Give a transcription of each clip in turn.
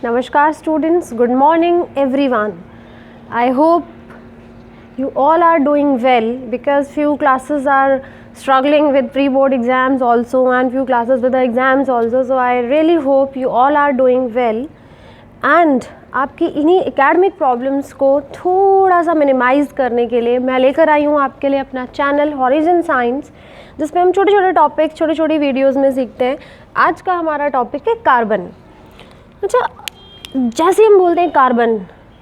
Namaskar students, good morning everyone. I hope you all are doing well because few classes are struggling with pre-board exams also and few classes with the exams also. So I really hope you all are doing well and आपकी इन्हीं academic problems को थोड़ा सा minimise करने के लिए मैं लेकर आई हूँ आपके लिए अपना चैनल हॉरिजन साइंस, जिसमें हम छोटे छोटे टॉपिक छोटी छोटी वीडियोस में सीखते हैं। आज का हमारा टॉपिक है कार्बन। अच्छा, जैसे हम बोलते हैं कार्बन,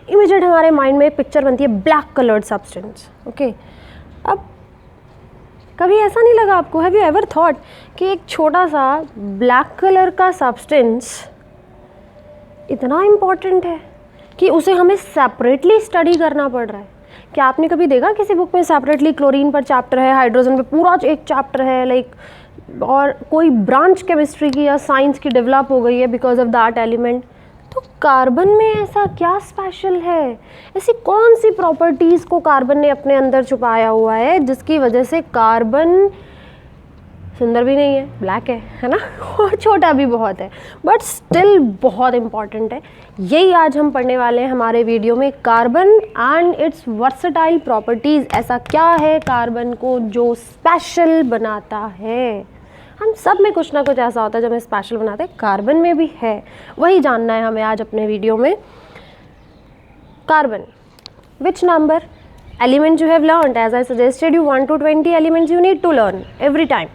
इमीडिएट हमारे माइंड में एक पिक्चर बनती है ब्लैक कलर्ड सब्सटेंस। ओके, अब कभी ऐसा नहीं लगा आपको, हैव यू एवर थॉट कि एक छोटा सा ब्लैक कलर का सब्सटेंस इतना इम्पॉर्टेंट है कि उसे हमें सेपरेटली स्टडी करना पड़ रहा है? क्या आपने कभी देखा किसी बुक में सेपरेटली क्लोरीन पर चैप्टर है, हाइड्रोजन पे पूरा एक चैप्टर है लाइक, और कोई ब्रांच केमिस्ट्री की या साइंस की डेवलप हो गई है बिकॉज ऑफ दैट एलिमेंट? तो कार्बन में ऐसा क्या स्पेशल है? ऐसी कौन सी प्रॉपर्टीज़ को कार्बन ने अपने अंदर छुपाया हुआ है जिसकी वजह से कार्बन सुंदर भी नहीं है, ब्लैक है ना, और छोटा भी बहुत है, बट स्टिल बहुत इम्पॉर्टेंट है। यही आज हम पढ़ने वाले हैं हमारे वीडियो में, carbon and it's versatile properties. ऐसा क्या है कार्बन को जो स्पेशल बनाता है? हम सब में कुछ ना कुछ ऐसा होता है जो हमें स्पेशल बनाता है, कार्बन में भी है। वही जानना है हमें आज अपने वीडियो में। Carbon, which number element you have learned? As I suggested you 1 to 20 elements you need to learn every time.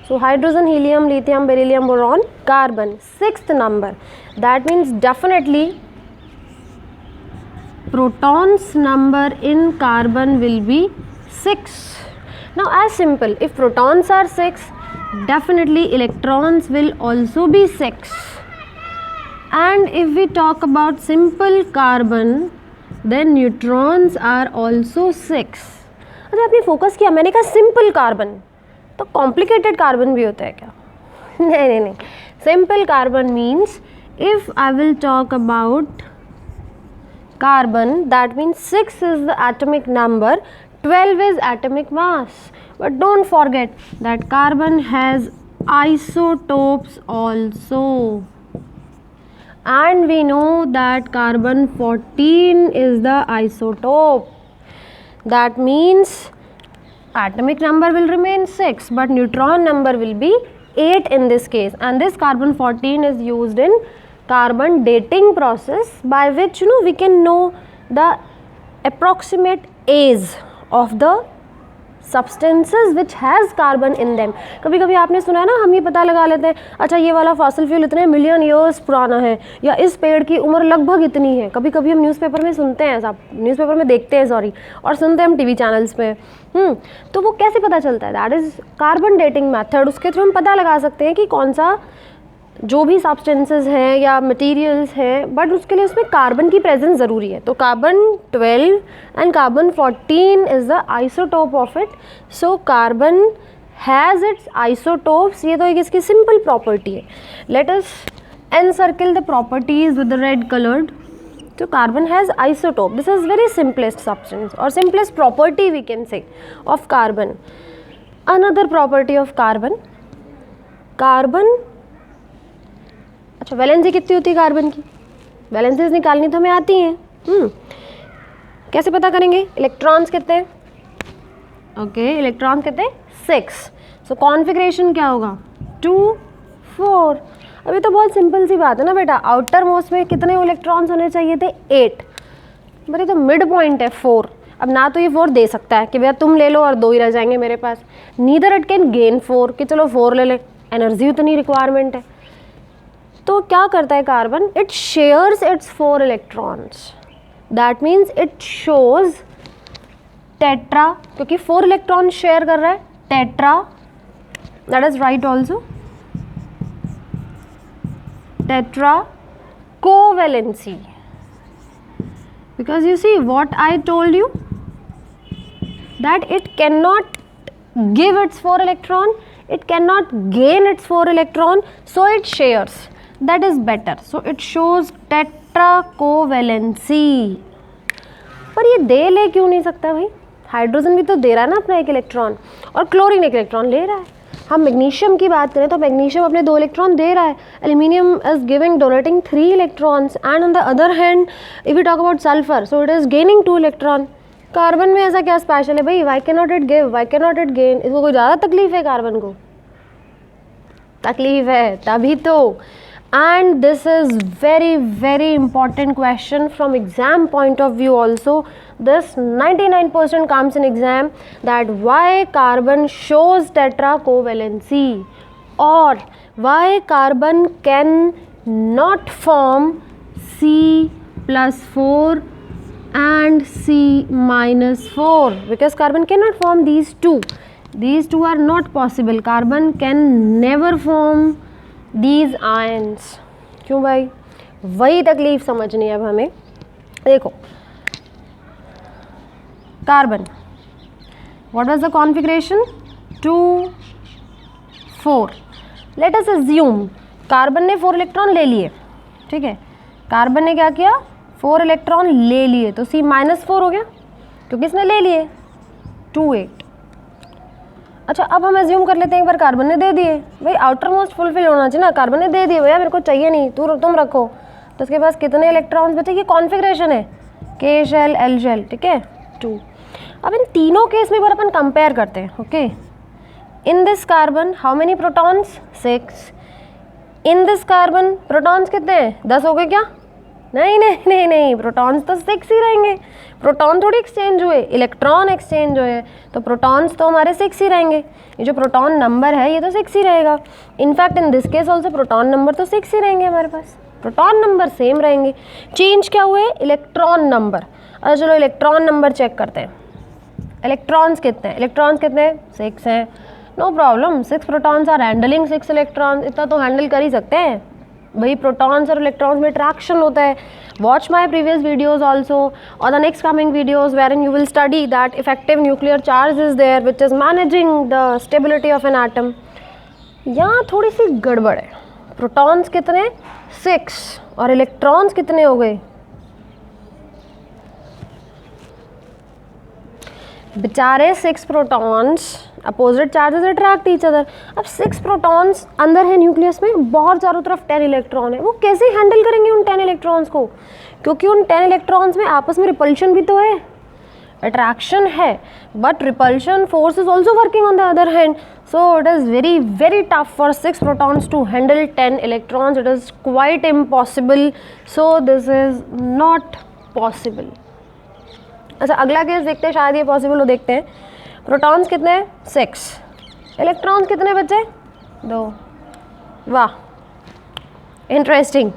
So hydrogen, helium, lithium, beryllium, boron, carbon, 6th number. That means definitely protons number in carbon will be 6. Now as simple, if protons are 6, definitely electrons will also be 6. And if we talk about simple carbon, then neutrons are also 6. अच्छा, आपने focus किया, मैंने कहा simple carbon, तो complicated carbon भी होता है क्या? नहीं, simple carbon means if I will talk about carbon, that means 6 is the atomic number, 12 is atomic mass. But don't forget that carbon has isotopes also, and we know that carbon 14 is the isotope. That means atomic number will remain 6 but neutron number will be 8 in this case, and this carbon 14 is used in carbon dating process, by which we can know the approximate age of the substances which has carbon in them. कभी कभी आपने सुना है ना, हम ये पता लगा लेते हैं, अच्छा ये वाला फॉसिल फ्यूल इतने मिलियन ईयर्स पुराना है, या इस पेड़ की उम्र लगभग इतनी है। कभी कभी हम न्यूज़पेपर में सुनते हैं ऐसा, न्यूज़पेपर में देखते हैं सॉरी, और सुनते हैं हम टीवी चैनल्स पे। तो वो कैसे पता चलता है? That is carbon dating method. उसके थ्रू हम पता लगा सकते हैं कि कौन सा जो भी सब्सटेंसेस हैं या मटेरियल्स हैं, बट उसके लिए उसमें कार्बन की प्रेजेंस ज़रूरी है। तो carbon 12 and carbon 14 is the isotope of it. So carbon has its isotopes. ये तो एक इसकी सिंपल प्रॉपर्टी है। Let us encircle the properties with the red coloured. तो carbon has isotope, this is very simplest substance और simplest property we can say of carbon. Another property of carbon, carbon, अच्छा valency कितनी होती है carbon की? Valencies निकालनी तो हमें आती हैं। कैसे पता करेंगे? इलेक्ट्रॉन्स कितने हैं? ओके, इलेक्ट्रॉन्स कितने? 6। सो कॉन्फिगरेशन क्या होगा? 2 4। अभी तो बहुत सिंपल सी बात है ना बेटा, आउटर मोस्ट में कितने इलेक्ट्रॉन्स होने चाहिए थे? 8। बट ये तो मिड पॉइंट है 4। अब ना तो ये 4 दे सकता है कि भैया तुम ले लो और 2 ही रह जाएंगे मेरे पास, नीदर इट कैन गेन 4 कि चलो 4 ले ले, एनर्जी उतनी रिक्वायरमेंट है। तो क्या करता है carbon? It shares it's 4 electrons, that means it shows tetra, क्योंकि 4 इलेक्ट्रॉन शेयर कर रहा है, tetra, that is right also, tetra covalency. Because you see what I told you, that it can not give its 4 electron, it cannot gain its 4 electron, so it shares, that is better, so it shows tetra covalency। पर ये दे ले क्यों नहीं सकता भाई? Hydrogen भी तो दे रहा है ना अपना 1 इलेक्ट्रॉन, और क्लोरीन 1 इलेक्ट्रॉन ले रहा है। हम मैग्नीशियम की बात करें तो मैग्नीशियम अपने 2 इलेक्ट्रॉन दे रहा है, aluminium is giving donating 3 electrons, and on the other hand if you talk about sulphur so it is gaining 2 electron. Carbon में ऐसा क्या स्पेशल है भाई? Why can not it give, why can not it gain? इसको कोई ज़्यादा तकलीफ है? कार्बन को तकलीफ है तभी तो। And this is very very important question from exam point of view also. This 99% comes in exam, that why carbon shows tetra covalency, or why carbon can not form C+4 and C-4, because carbon cannot form these two. These two are not possible. Carbon can never form these ions. क्यों भाई? वही तकलीफ समझनी है अब हमें। देखो carbon, what was the configuration? 2 4. Let us assume carbon ने 4 इलेक्ट्रॉन ले लिए, ठीक है, कार्बन ने क्या किया? 4 इलेक्ट्रॉन ले लिए, तो C-4 हो गया क्योंकि इसने ले लिए 2 8। अच्छा अब हम एज्यूम कर लेते हैं एक बार कार्बन ने दे दिए, भाई आउटर मोस्ट फुलफिल होना चाहिए ना, कार्बन ने दे दिए भैया मेरे को चाहिए नहीं, तुम रखो, तो उसके पास कितने इलेक्ट्रॉन्स बचे? ये कॉन्फ़िगरेशन है K शेल L शेल, ठीक है 2। अब इन तीनों केस में एक बार अपन कंपेयर करते हैं, okay. In this carbon how many protons? 6। In this carbon protons कितने हैं? 10 हो गए क्या? नहीं नहीं नहीं नहीं, प्रोटॉन्स तो 6 ही रहेंगे, प्रोटॉन थोड़ी एक्सचेंज हुए, इलेक्ट्रॉन एक्सचेंज हुए, तो प्रोटॉन्स तो हमारे 6 ही रहेंगे। ये जो प्रोटॉन नंबर है ये तो 6 ही रहेगा। In fact in this case also proton number तो 6 ही रहेंगे हमारे पास, प्रोटॉन नंबर सेम रहेंगे। चेंज क्या हुए? Electron number. अच्छा चलो इलेक्ट्रॉन नंबर चेक करते हैं। इलेक्ट्रॉन्स कितने हैं? इलेक्ट्रॉन्स कितने हैं? 6 हैं, no problem, 6 protons are handling 6 electrons, इतना तो हैंडल कर ही सकते हैं भाई। प्रोटॉन्स और इलेक्ट्रॉन्स में अट्रैक्शन होता है। Watch my previous videos also और the next coming videos where you will study that effective nuclear charge is there which is managing the stability of an atom. यहाँ थोड़ी सी गड़बड़ है। प्रोटॉन्स कितने? 6 और इलेक्ट्रॉन्स कितने हो गए? बेचारे 6 protons, opposite charges attract each other. अब 6 प्रोटॉन्स अंदर है न्यूक्लियस में, बाहर चारों तरफ 10 इलेक्ट्रॉन है, वो कैसे हैंडल करेंगे उन 10 इलेक्ट्रॉन्स को? क्योंकि उन 10 इलेक्ट्रॉन्स में आपस में रिपल्शन भी तो है, अट्रैक्शन है, but repulsion force is also working on the other hand, so it is very very tough for 6 protons to handle 10 electrons, it is quite impossible, so this is not possible. अच्छा अगला case देखते हैं, शायद ये possible हो, देखते हैं। Protons कितने हैं? 6, इलेक्ट्रॉन्स कितने बचे? 2। वाह इंटरेस्टिंग।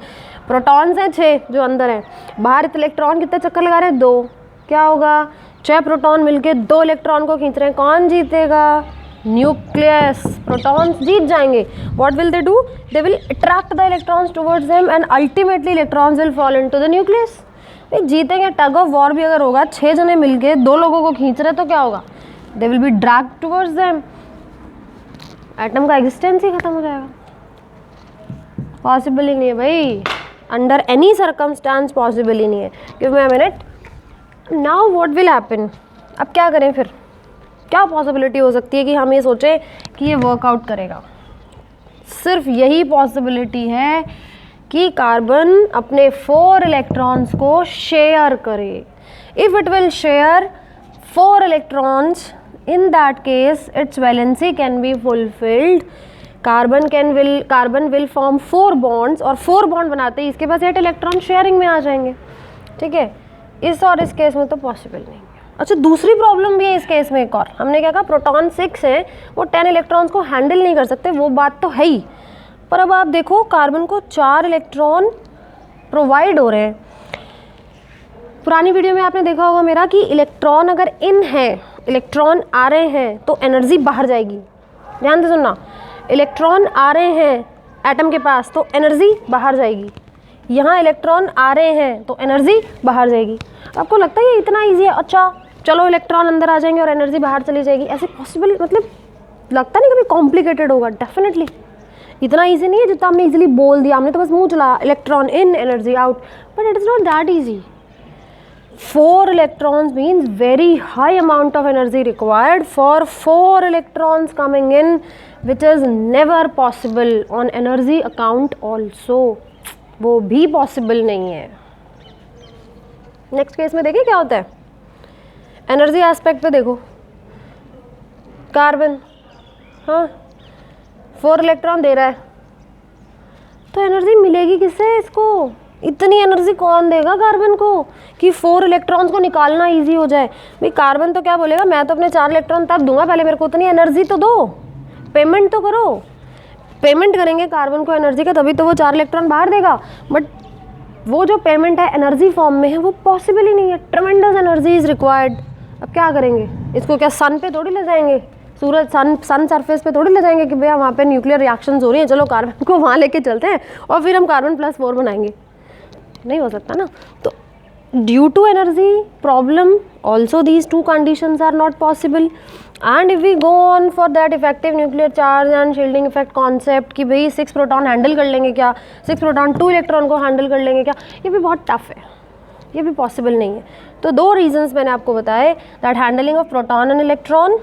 प्रोटॉन्स हैं 6 जो अंदर हैं, बाहर इलेक्ट्रॉन कितने चक्कर लगा रहे हैं? 2। क्या होगा? 6 प्रोटॉन मिलके 2 इलेक्ट्रॉन को खींच रहे हैं, कौन जीतेगा? न्यूक्लियस। प्रोटॉन्स जीत जाएंगे। What will they do? They will attract the electrons towards them and ultimately electrons will fall into the nucleus. जीतेंगे। टग ऑफ वॉर भी अगर होगा, 6 जने मिलके 2 लोगों को खींच रहे तो क्या होगा? They will be dragged towards them, atom का एग्जिस्टेंस ही खत्म हो जाएगा। पॉसिबल ही नहीं है भाई, अंडर एनी सर्कमस्टांस पॉसिबल ही नहीं है। Give me a minute. Now what will happen? अब क्या करें फिर? क्या पॉसिबिलिटी हो सकती है कि हम ये सोचें कि ये वर्कआउट करेगा? सिर्फ यही पॉसिबिलिटी है कि कार्बन अपने 4 इलेक्ट्रॉन्स को शेयर करे। If it will share 4 electrons, in that case its valency can be fulfilled. Carbon will form 4 bonds, और 4 बॉन्ड बनाते ही इसके पास 8 इलेक्ट्रॉन शेयरिंग में आ जाएंगे, ठीक है। इस और इस केस में तो पॉसिबल नहीं है। अच्छा दूसरी प्रॉब्लम भी है इस केस में एक और। हमने क्या कहा? प्रोटॉन 6 है, वो 10 इलेक्ट्रॉन्स को हैंडल नहीं कर सकते, वो बात तो है ही, पर अब आप देखो कार्बन को 4 इलेक्ट्रॉन प्रोवाइड हो रहे हैं। पुरानी वीडियो में आपने देखा होगा मेरा कि इलेक्ट्रॉन अगर इन है, इलेक्ट्रॉन आ रहे हैं तो एनर्जी बाहर जाएगी। ध्यान से सुनना, इलेक्ट्रॉन आ रहे हैं एटम के पास तो एनर्जी बाहर जाएगी। यहाँ इलेक्ट्रॉन आ रहे हैं तो एनर्जी बाहर जाएगी। आपको लगता है ये इतना ईजी है? अच्छा चलो इलेक्ट्रॉन अंदर आ जाएंगे और एनर्जी बाहर चली जाएगी, ऐसे पॉसिबल? मतलब लगता नहीं कभी कॉम्प्लिकेटेड होगा? डेफिनेटली इतना ईजी नहीं है जितना हमने ईजिली बोल दिया। हमने तो बस मुँह चला electron in energy out, but it is not that easy. 4 electrons means very high amount of energy required for 4 electrons coming in, which is never possible on energy account also. वो भी possible नहीं है. Next case में देखिए क्या होता है. Energy aspect पे देखो, कार्बन हाँ 4 इलेक्ट्रॉन दे रहा है, तो एनर्जी मिलेगी किससे इसको? इतनी एनर्जी कौन देगा कार्बन को कि 4 इलेक्ट्रॉन्स को निकालना इजी हो जाए? भाई कार्बन तो क्या बोलेगा, मैं तो अपने 4 इलेक्ट्रॉन तब दूंगा, पहले मेरे को उतनी एनर्जी तो दो, पेमेंट तो करो. पेमेंट करेंगे कार्बन को एनर्जी का, तभी तो वो 4 इलेक्ट्रॉन बाहर देगा. बट वो जो पेमेंट है एनर्जी फॉर्म में है, वो पॉसिबल ही नहीं है. ट्रेमेंडस एनर्जी इज रिक्वायर्ड. अब क्या करेंगे इसको? क्या सन पे थोड़ी ले जाएंगे, सूरज सन सरफेस पे थोड़ी ले जाएंगे कि भैया वहाँ पे न्यूक्लियर रिएक्शंस हो रही हैं, चलो कार्बन को वहाँ लेके चलते हैं और फिर हम कार्बन+4 बनाएंगे. नहीं हो सकता ना. तो due to energy problem also these 2 conditions are not possible. And if we go on for that effective nuclear charge and shielding effect concept कि भाई 6 प्रोटॉन हैंडल कर लेंगे क्या, 6 प्रोटॉन 2 इलेक्ट्रॉन को हैंडल कर लेंगे क्या, ये भी बहुत टफ है, ये भी पॉसिबल नहीं है. तो 2 रीजंस मैंने आपको बताए, that handling of proton and electron.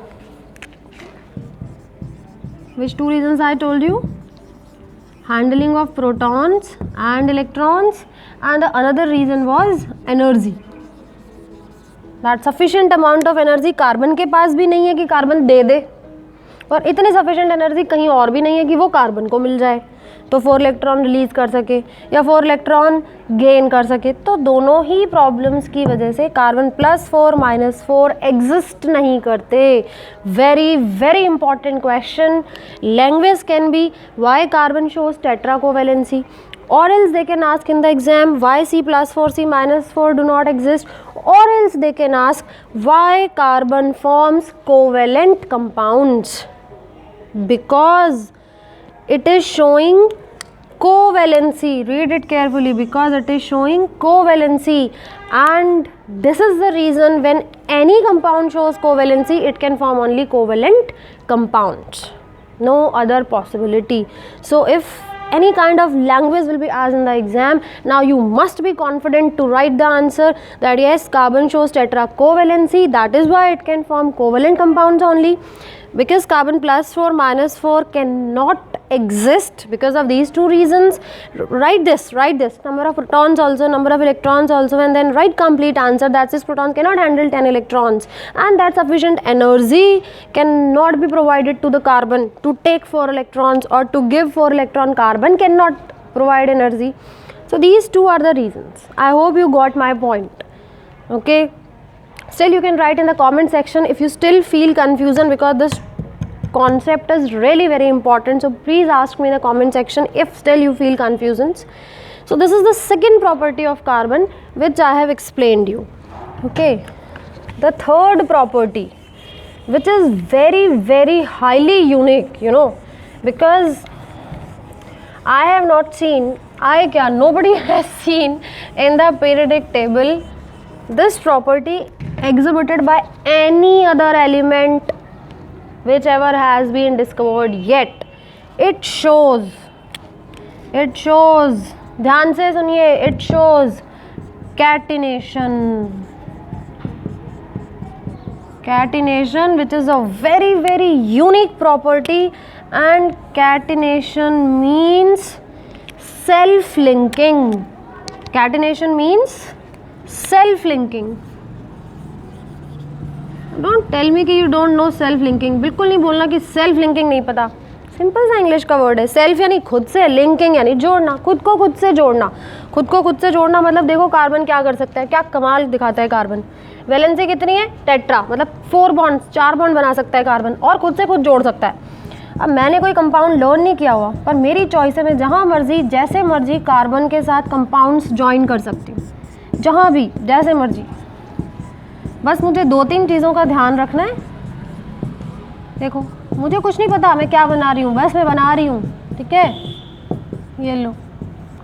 Which 2 reasons I told you? Handling of protons and electrons, and the another reason was energy. That sufficient amount of energy carbon के पास भी नहीं है कि कार्बन दे दे, और इतनी सफिशिएंट एनर्जी कहीं और भी नहीं है कि वो कार्बन को मिल जाए तो 4 इलेक्ट्रॉन रिलीज कर सके या 4 इलेक्ट्रॉन गेन कर सके. तो दोनों ही प्रॉब्लम्स की वजह से कार्बन+4 -4 एग्जिस्ट नहीं करते. Very very important question. Language can be why carbon shows tetra covalency, or else they can ask in the exam why C+4 C-4 do not exist, or else they can ask why carbon forms covalent compounds, because it is showing covalency. Read it carefully, because it is showing covalency, and this is the reason when any compound shows covalency, it can form only covalent compounds, no other possibility. So if any kind of language will be asked in the exam, now you must be confident to write the answer that yes, carbon shows tetra covalency, that is why it can form covalent compounds only, because carbon+4 -4 cannot exist because of these 2 reasons. Write this, number of protons also, number of electrons also, and then write complete answer that 6 protons cannot handle 10 electrons, and that sufficient energy cannot be provided to the carbon to take 4 electrons, or to give 4 electron carbon cannot provide energy. So these 2 are the reasons. I hope you got my point. Okay, still you can write in the comment section if you still feel confusion, because this concept is really very important. So please ask me in the comment section if still you feel confusions. So this is the second property of carbon which I have explained you. Okay, the third property, which is very very highly unique, you know, because I have not seen, nobody has seen in the periodic table this property exhibited by any other element whichever has been discovered yet. It shows, ध्यान से सुनिए, it shows catenation, which is a very very unique property. And catenation means self linking. Catenation means self linking. Don't tell me कि you don't know self linking. बिल्कुल नहीं बोलना कि self linking नहीं पता. सिंपल सा इंग्लिश का word है. सेल्फ यानी खुद से, लिंकिंग यानी जोड़ना, खुद को खुद से जोड़ना. खुद को खुद से जोड़ना मतलब देखो कार्बन क्या कर सकता है, क्या कमाल दिखाता है कार्बन. वैलेंसी कितनी है? टेट्रा, मतलब 4 बॉन्ड, 4 बॉन्ड बना सकता है कार्बन, और खुद से खुद जोड़ सकता है. अब मैंने कोई कंपाउंड लर्न नहीं किया हुआ, पर मेरी चॉइस है, मैं जहाँ मर्जी जैसे मर्जी कार्बन के साथ कंपाउंड्स ज्वाइन कर सकती हूँ, जहाँ भी जैसे मर्जी. बस मुझे 2-3 चीज़ों का ध्यान रखना है. देखो मुझे कुछ नहीं पता मैं क्या बना रही हूँ, बस मैं बना रही हूँ, ठीक है. ये लो,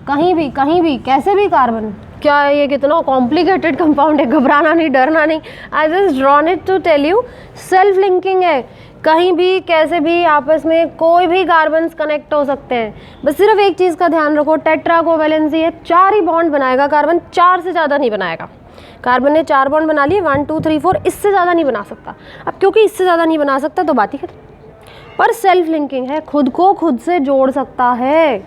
कहीं भी कैसे भी कार्बन, क्या ये कितना कॉम्प्लिकेटेड कंपाउंड है, घबराना नहीं, डरना नहीं. I just drawn it to tell you self linking है. कहीं भी कैसे भी आपस में कोई भी कार्बन्स कनेक्ट हो सकते हैं. बस सिर्फ एक चीज़ का ध्यान रखो, टेट्रा कोवेलेंसी है, 4 ही बॉन्ड बनाएगा कार्बन, 4 से ज़्यादा नहीं बनाएगा. कार्बन ने 4 बॉन्ड बना लिए, 1 2 3 4, इससे ज़्यादा नहीं बना सकता। अब क्योंकि इससे ज़्यादा नहीं बना सकता तो बात ही खत्म। पर सेल्फ लिंकिंग है, खुद को खुद से जोड़ सकता है,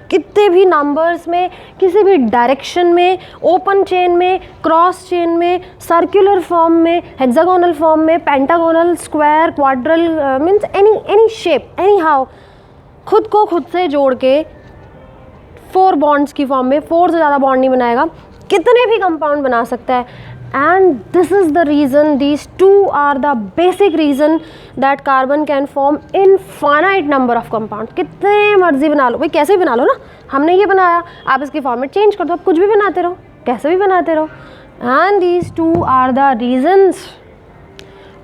कितने भी नंबर्स में, किसी भी डायरेक्शन में, ओपन चेन में, क्रॉस चेन में, सर्कुलर फॉर्म में, हेक्सागोनल फॉर्म में, pentagonal, square, quadral, means any shape, any how, खुद को खुद से जोड़ के 4 बॉन्ड्स की फॉर्म में, 4 से ज़्यादा बॉन्ड नहीं बनाएगा, कितने भी कंपाउंड बना सकता है। And this is the reason, these two are the basic reason that carbon can form infinite number of compound. कितने मर्जी बना लो भाई, कैसे भी बना लो ना, हमने ये बनाया, आप इसकी फॉर्मेट चेंज कर दो, आप कुछ भी बनाते रहो, कैसे भी बनाते रहो। And these two are the reasons,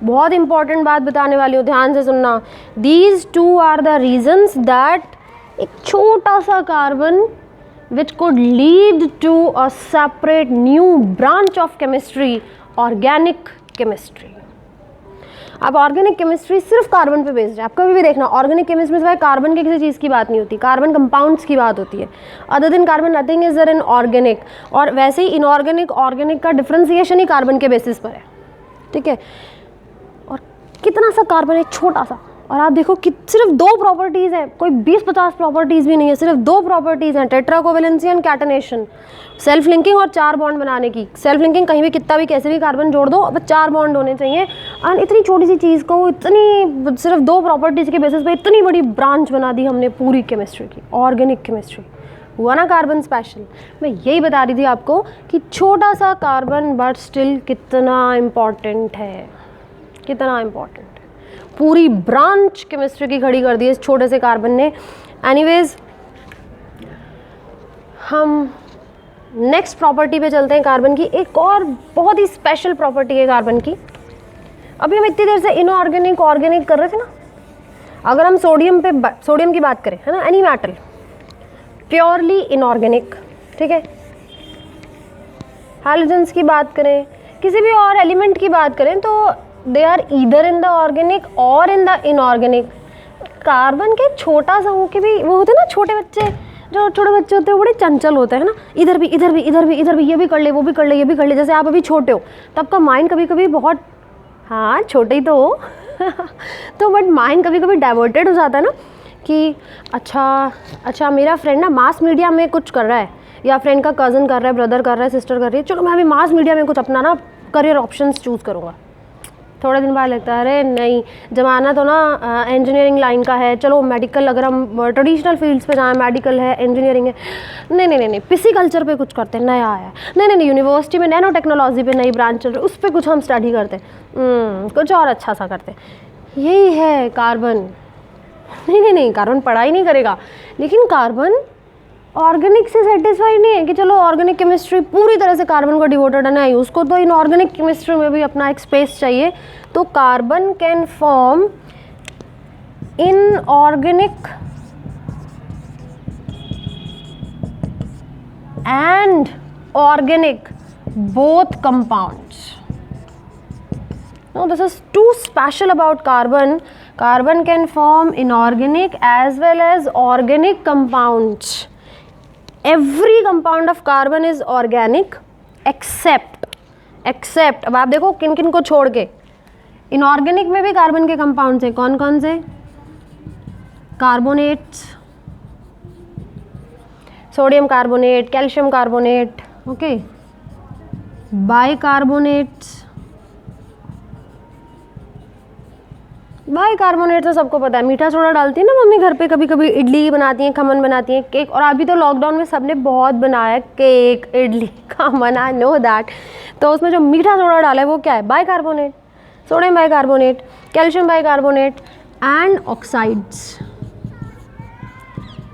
बहुत इंपॉर्टेंट बात बताने वाली हूँ, ध्यान से सुनना। These two are the reasons that एक छोटा सा carbon which could lead to a separate new branch of chemistry, organic chemistry। अब ऑर्गेनिक केमिस्ट्री सिर्फ कार्बन पे बेस्ड है। आप कभी भी देखना ऑर्गेनिक केमिस्ट्री में कार्बन के किसी चीज़ की बात नहीं होती, कार्बन कंपाउंड्स की बात होती है। Other than carbon nothing is there in organic. और वैसे ही इनऑर्गेनिक ऑर्गेनिक का डिफ्रेंसिएशन ही कार्बन के बेसिस पर है, ठीक है। और कितना सा कार्बन है, छोटा सा, और आप देखो कि सिर्फ 2 प्रॉपर्टीज़ हैं, कोई 20-50 प्रॉपर्टीज़ भी नहीं है, सिर्फ 2 प्रॉपर्टीज़ हैं, टेट्राकोवेलेंसी एंड कैटनेशन, सेल्फ लिंकिंग और 4 बॉन्ड बनाने की। सेल्फ लिंकिंग कहीं भी कितना भी कैसे भी कार्बन जोड़ दो, अब 4 बॉन्ड होने चाहिए। और इतनी छोटी सी चीज़ को इतनी सिर्फ 2 प्रॉपर्टीज़ के बेसिस पे इतनी बड़ी ब्रांच बना दी हमने पूरी केमिस्ट्री की, ऑर्गेनिक केमिस्ट्री। हुआ ना कार्बन स्पेशल। मैं यही बता रही थी आपको कि छोटा सा कार्बन बट स्टिल कितना इम्पॉर्टेंट है, कितना इम्पॉर्टेंट है। पूरी ब्रांच केमिस्ट्री की खड़ी कर दी इस छोटे से कार्बन ने। एनीवेज, हम नेक्स्ट प्रॉपर्टी पे चलते हैं कार्बन की। एक और बहुत ही स्पेशल प्रॉपर्टी है कार्बन की। अभी हम इतनी देर से इनऑर्गेनिक ऑर्गेनिक कर रहे थे ना। अगर हम सोडियम की बात करें, है ना, एनी मेटल प्योरली इनऑर्गेनिक, ठीक है। हैलोजेंस की बात करें, किसी भी और एलिमेंट की बात करें तो they are either in the organic और इन द इनऑर्गेनिक। कार्बन के छोटा सा हो के भी वो होते हैं ना, छोटे बच्चे, जो छोटे बच्चे होते हैं बड़े चंचल होते हैं ना, इधर भी इधर भी इधर भी इधर भी, ये भी कर ले वो भी कर ले ये भी कर ले। जैसे आप अभी छोटे हो तो आपका माइंड कभी कभी बहुत, हाँ छोटे ही तो हो तो बट माइंड कभी कभी डाइवर्टेड हो जाता है ना कि अच्छा मेरा फ्रेंड ना मास मीडिया में कुछ कर रहा है, या फ्रेंड का कज़न कर रहा है, ब्रदर कर रहा है, सिस्टर कर रही है, चलो मैं अभी मास मीडिया में कुछ अपना ना करियर ऑप्शंस चूज़ करूँगा। थोड़े दिन बाद लगता है अरे नहीं, ज़माना तो ना इंजीनियरिंग लाइन का है, चलो मेडिकल, अगर हम ट्रेडिशनल फील्ड्स पे जाएँ, मेडिकल है, इंजीनियरिंग है, नहीं पिसिकल्चर पे कुछ करते हैं, नया आया है, नहीं यूनिवर्सिटी में नैनो टेक्नोलॉजी पे नई ब्रांच चल रही है, उस पर कुछ हम स्टडी करते हैं, कुछ और अच्छा सा करते हैं। यही है कार्बन। नहीं कार्बन पढ़ाई नहीं करेगा, लेकिन कार्बन ऑर्गेनिक से सेटिस्फाइड नहीं है कि चलो ऑर्गेनिक केमिस्ट्री पूरी तरह से कार्बन को डिवोटेड है, नहीं, उसको तो इनऑर्गेनिक केमिस्ट्री में भी अपना एक स्पेस चाहिए। तो carbon can form inorganic and organic both compounds. Now this is too special about carbon. Carbon can form inorganic as well as organic compounds. Every compound of carbon is organic except अब आप देखो किन किन को छोड़ के, inorganic में भी कार्बन के कंपाउंड्स हैं, कौन कौन से? Carbonates, sodium carbonate, calcium carbonate, okay, bicarbonates. Bicarbonate तो सबको पता है, मीठा सोडा डालती है ना मम्मी घर पे, कभी कभी इडली बनाती हैं, खमन बनाती हैं, केक, और अभी तो लॉकडाउन में सबने बहुत बनाया cake, idli, khaman, I know that. तो उसमें जो मीठा सोडा डाला है वो क्या है? Bicarbonate, sodium bicarbonate, calcium bicarbonate and oxides.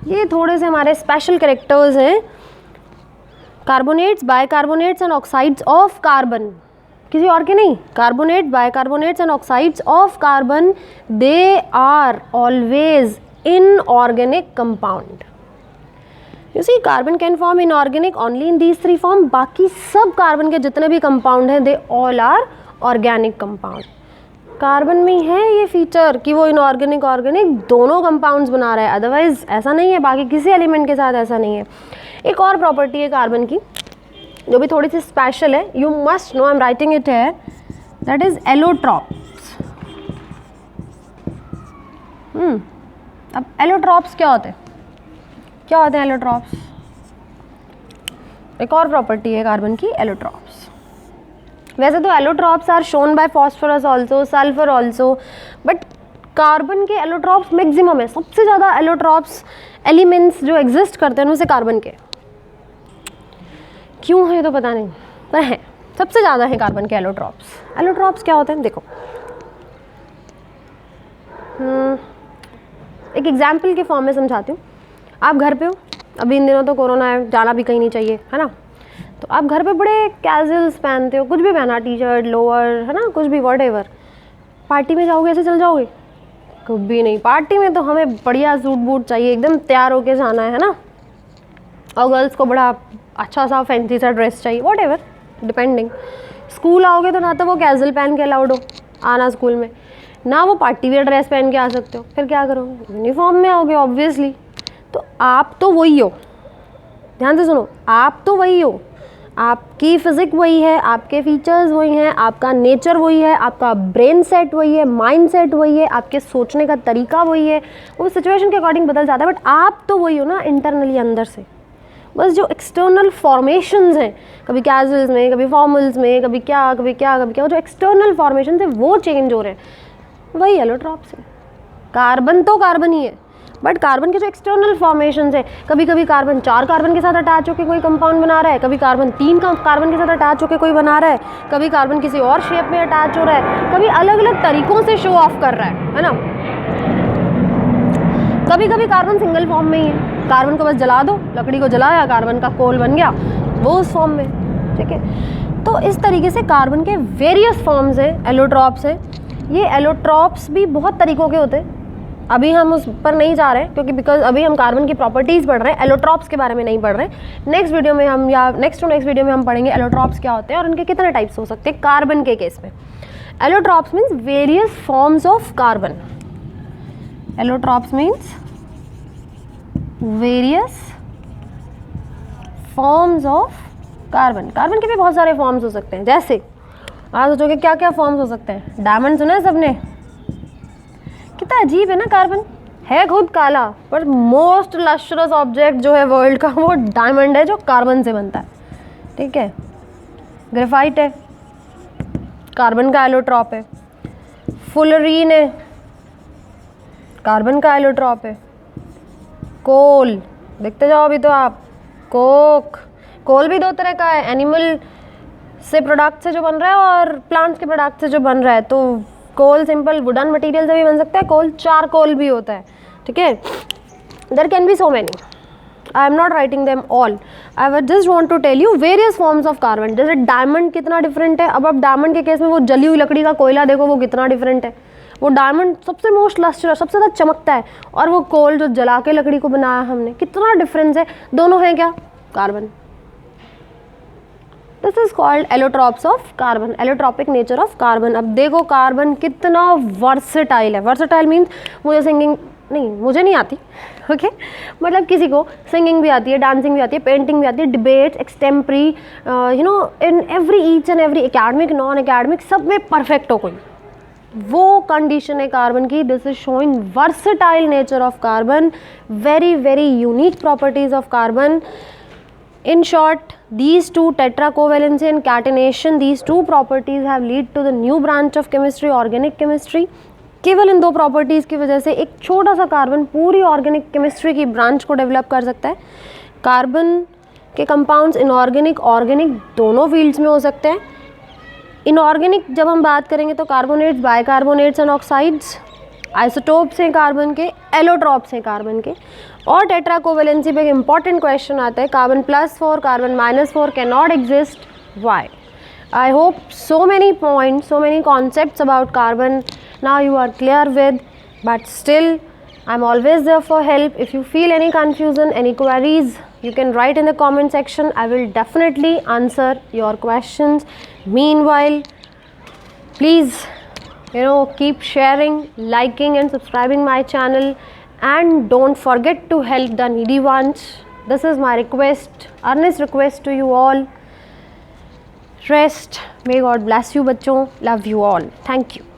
ये थोड़े से हमारे स्पेशल कैरेक्टर्स हैं, carbonates, bicarbonates and oxides of carbon, किसी और के नहीं। Carbonate, bicarbonates and oxides of carbon, they are always inorganic compound. You see, carbon can form inorganic only in these 3 form. बाकी सब कार्बन के जितने भी कंपाउंड हैं they all are organic compound. Carbon में है ये फीचर कि वो इनऑर्गेनिक ऑर्गेनिक दोनों कंपाउंड्स बना रहा है, अदरवाइज ऐसा नहीं है, बाकी किसी एलिमेंट के साथ ऐसा नहीं है। एक और प्रॉपर्टी है कार्बन की, जो भी थोड़ी सी स्पेशल है, you must know, I am writing it है, दैट इज एलोट्रॉप्स। अब एलोट्रॉप्स क्या होते हैं? क्या होते हैं एलोट्रॉप्स? एक और प्रॉपर्टी है कार्बन की, एलोट्रॉप्स। वैसे तो allotropes are shown by phosphorus also, sulphur also, but carbon के एलोट्रॉप्स मैक्सिमम है। सबसे ज़्यादा एलोट्रॉप्स एलिमेंट्स जो एग्जिस्ट करते हैं उनमें से कार्बन के, क्यों है तो पता नहीं, पर है, सबसे ज़्यादा है कार्बन के एलोट्रॉप्स। एलोट्रॉप्स क्या होते हैं देखो, एक एग्जाम्पल के फॉर्म में समझाती हूँ। आप घर पे हो, अभी इन दिनों तो कोरोना है, जाना भी कहीं नहीं चाहिए, है ना, तो आप घर पे बड़े कैजुअल्स पहनते हो, कुछ भी पहना, टी शर्ट, लोअर, है ना, कुछ भी, व्हाटएवर। पार्टी में जाओगे ऐसे चल जाओगे? कभी नहीं। पार्टी में तो हमें बढ़िया सूट बूट चाहिए, एकदम तैयार होके जाना है ना, और गर्ल्स को बड़ा अच्छा सा फैंसी सा ड्रेस चाहिए, व्हाटएवर, डिपेंडिंग। स्कूल आओगे तो ना तो वो कैजुअल पहन के अलाउड हो आना स्कूल में, ना वो पार्टी वेयर ड्रेस पहन के आ सकते हो, फिर क्या करोगे? यूनिफॉर्म में आओगे ऑब्वियसली। तो आप तो वही हो, ध्यान से सुनो, आप तो वही हो, आपकी फिजिक वही है, आपके फीचर्स वही हैं, आपका नेचर वही है, आपका ब्रेन सेट वही है, माइंड सेट वही है, आपके सोचने का तरीका वही है। वो सिचुएशन के अकॉर्डिंग बदल जाता है, बट आप तो वही हो ना इंटरनली, अंदर से। बस जो एक्सटर्नल फॉर्मेशंस हैं, कभी कैजुअल्स में, कभी फॉर्मल्स में, कभी क्या कभी क्या कभी क्या, जो एक्सटर्नल फॉर्मेशंस हैं वो चेंज हो रहे हैं, वही एलोट्रॉप्स है। कार्बन तो कार्बन ही है, बट कार्बन के जो एक्सटर्नल फॉर्मेशंस है, कभी कभी कार्बन 4 कार्बन के साथ अटैच होकर कोई कंपाउंड बना रहा है, कभी कार्बन 3 कार्बन के साथ अटैच होकर कोई बना रहा है, कभी कार्बन किसी और शेप में अटैच हो रहा है, कभी अलग अलग तरीकों से शो ऑफ कर रहा है ना। कभी कभी कार्बन सिंगल फॉर्म में ही है, कार्बन को बस जला दो, लकड़ी को जलाया, कार्बन का कोल बन गया, वो उस फॉर्म में, ठीक है। तो इस तरीके से कार्बन के वेरियस फॉर्म्स हैं, एलोट्रॉप्स हैं। ये एलोट्रॉप्स भी बहुत तरीकों के होते हैं, अभी हम उस पर नहीं जा रहे हैं क्योंकि बिकॉज अभी हम कार्बन की प्रॉपर्टीज़ पढ़ रहे हैं, एलोट्रॉप्स के बारे में नहीं पढ़ रहे हैं। नेक्स्ट वीडियो में हम, या नेक्स्ट टू नेक्स्ट वीडियो में हम पढ़ेंगे एलोट्रॉप्स क्या होते हैं और उनके कितने टाइप्स हो सकते हैं कार्बन के केस में। Allotropes means various forms of carbon, allotropes means various forms of carbon. Carbon के भी बहुत सारे फॉर्म्स हो सकते हैं, जैसे आप सोचोगे क्या क्या फॉर्म्स हो सकते हैं? डायमंड सुना है सबने? कितना अजीब है ना, कार्बन है खुद काला, पर मोस्ट लस्ट्रस ऑब्जेक्ट जो है वर्ल्ड का वो डायमंड है जो कार्बन से बनता है, ठीक है। ग्रेफाइट है, कार्बन का एलोट्रॉप है। फुलरीन है, कार्बन का एलोट्रॉप है। कोल देखते जाओ अभी तो आप, कोक, कोल भी 2 तरह का है, एनिमल से प्रोडक्ट से जो बन रहा है और प्लांट्स के प्रोडक्ट से जो बन रहा है। तो कोल सिंपल वुडन मटेरियल से भी बन सकता है, कोल चारकोल भी होता है, ठीक है। There can be so many, I am not writing them all, I just want to tell you various forms of carbon. जैसे डायमंड कितना डिफरेंट है, अब डायमंड के केस में वो जली हुई लकड़ी का कोयला देखो वो कितना डिफरेंट है। वो डायमंड सबसे मोस्ट लस्टर, सबसे ज़्यादा चमकता है, और वो कोल जो जला के लकड़ी को बनाया हमने, कितना डिफरेंस है, दोनों हैं क्या? Carbon. This is called allotropes of carbon, allotropic nature of carbon. अब देखो कार्बन कितना वर्सेटाइल है। वर्सेटाइल मीन्स मुझे सिंगिंग नहीं, मुझे नहीं आती, ओके मतलब किसी को सिंगिंग भी आती है, डांसिंग भी आती है, पेंटिंग भी आती है, debates, extempore, you know, in every each and every, academic, non academic, सब में परफेक्ट हो कोई, वो कंडीशन है कार्बन की। This is showing versatile nature of carbon, very very unique properties of carbon. In short, these two, tetra covalency and catenation, these two properties have lead to the new branch of chemistry, organic chemistry. केवल इन 2 properties की वजह से एक छोटा सा carbon पूरी organic chemistry की branch को डेवलप कर सकता है. कार्बन के कंपाउंड्स इनऑर्गेनिक, ऑर्गेनिक दोनों फील्ड्स में हो सकते हैं. इनऑर्गेनिक जब हम बात करेंगे तो carbonates, bicarbonates and oxides, isotopes हैं कार्बन के, एलोट्रॉप्स हैं कार्बन के. और टेट्रा कोवेलेंसी पे एक इंपॉर्टेंट क्वेश्चन आता है, carbon +4, carbon -4 can not exist, why? I hope so many points, so many concepts about carbon now you are clear with, but still I'm always there for help. If you feel any confusion, any queries, you can write in the comment section. I will definitely answer your questions. Meanwhile, please, keep sharing, liking and subscribing my channel, and don't forget to help the needy ones. This is my request, earnest request to you all. rest. May God bless you बच्चों. Love you all. Thank you.